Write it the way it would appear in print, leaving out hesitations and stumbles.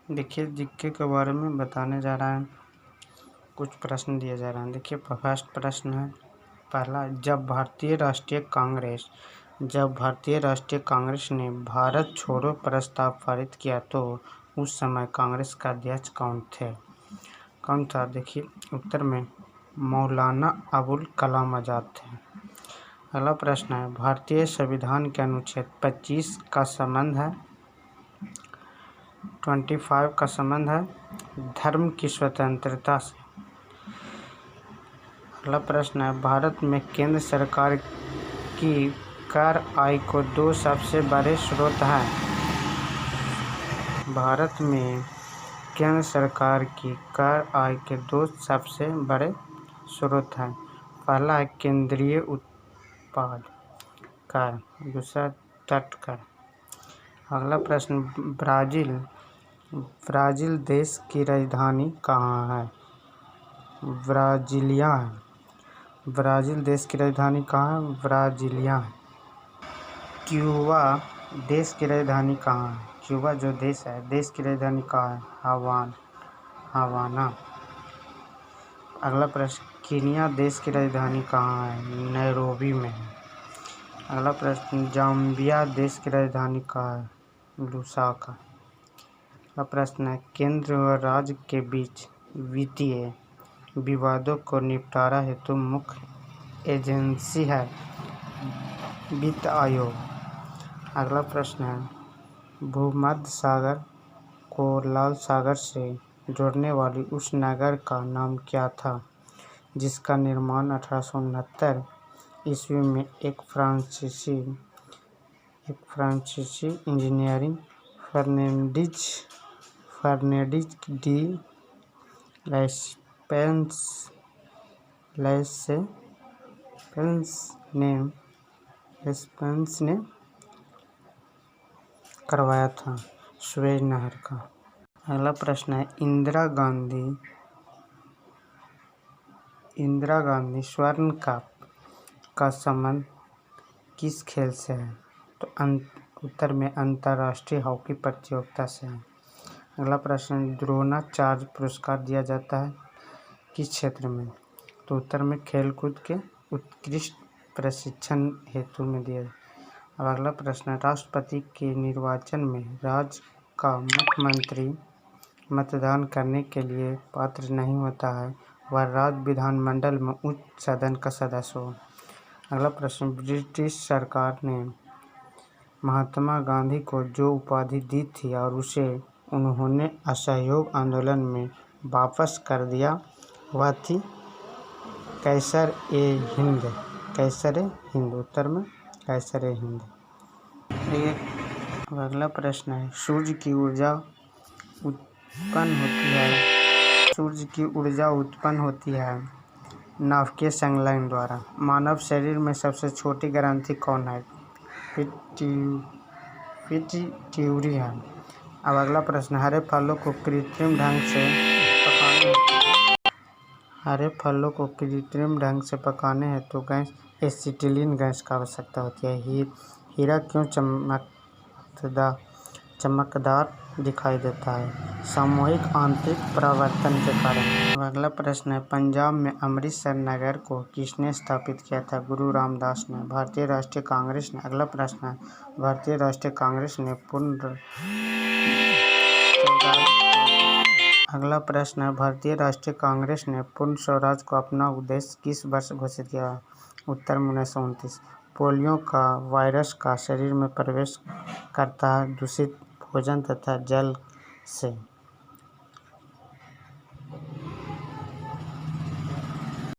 देखिए जीके के बारे में बताने जा रहा है, कुछ प्रश्न दिए जा रहे हैं। देखिए फर्स्ट प्रश्न है पहला, जब भारतीय राष्ट्रीय कांग्रेस ने भारत छोड़ो प्रस्ताव पारित किया तो उस समय कांग्रेस का अध्यक्ष कौन था? देखिए उत्तर में मौलाना अबुल कलाम आज़ाद थे। अगला प्रश्न है, भारतीय संविधान के अनुच्छेद 25 का संबंध है 25 का संबंध है धर्म की स्वतंत्रता से। अगला प्रश्न है, भारत में केंद्र सरकार की कर आय को दो सबसे बड़े स्रोत हैं। भारत में केंद्र सरकार की कर आय के दो सबसे बड़े स्रोत हैं। पहला है केंद्रीय उत्पाद कर, दूसरा तट कर। अगला प्रश्न, ब्राज़ील देश की राजधानी कहाँ है? ब्राज़ीलिया है। ब्राज़ील देश की राजधानी कहाँ है? ब्राज़ीलिया है। क्यूबा देश की राजधानी कहाँ है? क्यूबा जो देश है, देश की राजधानी कहाँ है? हवाना। अगला प्रश्न, कीनिया देश की राजधानी कहाँ है? नैरोबी में है। अगला प्रश्न, जाम्बिया देश की राजधानी कहाँ है? लुसाका। अगला प्रश्न है, केंद्र और राज्य के बीच वित्तीय विवादों को निपटारा हेतु मुख्य एजेंसी है वित्त आयोग। अगला प्रश्न है, भूमध्य सागर को लाल सागर से जोड़ने वाली उस नगर का नाम क्या था जिसका निर्माण 1869 ईस्वी में एक फ्रांसीसी इंजीनियर फर्नांडीज डी लेस्पेंस ने करवाया था, सुएज नहर का। अगला प्रश्न है, इंदिरा गांधी स्वर्ण कप का संबंध किस खेल से है? तो उत्तर में अंतर्राष्ट्रीय हॉकी प्रतियोगिता से है। अगला प्रश्न, द्रोणाचार्य पुरस्कार दिया जाता है किस क्षेत्र में? तो उत्तर में खेलकूद के उत्कृष्ट प्रशिक्षण हेतु में दिया। अब अगला प्रश्न है, राष्ट्रपति के निर्वाचन में राज्य का मुख्यमंत्री मतदान करने के लिए पात्र नहीं होता है, वह राज्य विधानमंडल में उच्च सदन का सदस्य हो। अगला प्रश्न, ब्रिटिश सरकार ने महात्मा गांधी को जो उपाधि दी थी और उसे उन्होंने असहयोग आंदोलन में वापस कर दिया, वह थी कैसर-ए-हिंद। कैसर-ए-हिंद, उत्तर में कैसर-ए-हिंद। अगला प्रश्न है, सूर्य की ऊर्जा उत्पन्न होती है नाभिकीय संलयन द्वारा। मानव शरीर में सबसे छोटी ग्रंथि कौन है? पिट्यूटरी है। अब अगला प्रश्न, हरे फलों को कृत्रिम ढंग से पकाने हेतु गैस एसिटिलीन गैस की आवश्यकता होती है। हीरा क्यों चमकदार दिखाई देता है? सामूहिक आंतरिक परावर्तन के कारण। अगला प्रश्न है, पंजाब में अमृतसर नगर को किसने स्थापित किया था? गुरु रामदास ने। भारतीय राष्ट्रीय कांग्रेस ने। अगला प्रश्न है, भारतीय राष्ट्रीय कांग्रेस ने पूर्ण स्वराज को अपना उद्देश्य किस वर्ष घोषित किया? उत्तर में 1929। पोलियो का वायरस का शरीर में प्रवेश करता है दूषित भोजन तथा जल से।